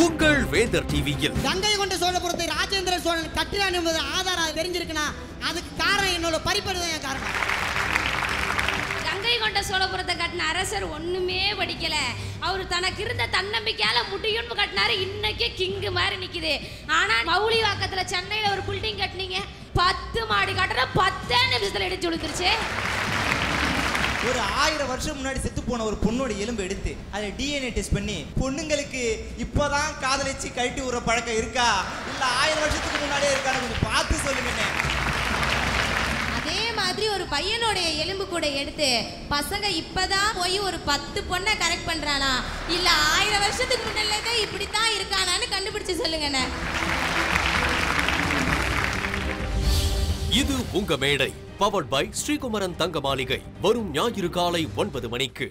உங்கள் வேந்தர் டிவியில் கங்கை கொண்ட சோழபுரத்தை ராஜேந்திர சோழன் கட்டினான் என்பது ஆதாரம் தெரிஞ்சிருக்குன்னா அதுக்கு காரணம் என்னோட பறிப்பதுதான் காரணம். கங்கை கொண்ட சோழபுரத்தை கட்டின அரசர் ஒண்ணுமே படிக்கல. அவரு தனக்கு இருந்த தன்னம்பிக்கையால முடியும்னு கட்டினாரு. இன்னைக்கு கிங்கு மாதிரி நிக்குது. ஆனா மவுளி வாக்கத்துல சென்னையில ஒரு பில்டிங் கட்டினீங்க, 10 மாடி கட்டற 10 நிமிஷத்துல எடுத்து விழுந்துருச்சு. ஒரு 1000 வருஷம் முன்னாடி செத்து போன ஒரு பொண்ணோட எலும்பு எடுத்து அதை DNA டெஸ்ட் பண்ணி பொண்ணுங்களுக்கு இப்போதான் காதலிச்சு கழட்டி விடுற பழக்கம் இருக்கா இல்ல 1000 வருஷத்துக்கு முன்னாடியே இருக்கான்னு கொஞ்சம் பார்த்து சொல்லுங்க. அதே மாதிரி ஒரு பையனுடைய எலும்பு கூட எடுத்து பசங்க இப்பதான் போய் ஒரு 10 பொண்ணை கரெக்ட் பண்றானா இல்ல 1000 வருஷத்துக்கு முன்னாடியே இப்படித்தான் இருக்கானான்னு கண்டுபிடிச்சு சொல்லுங்க. இது உங்க மேடை. பவர்ட் பை ஸ்ரீகுமரன் தங்க மாளிகை. வரும் ஞாயிறு காலை 9 மணிக்கு.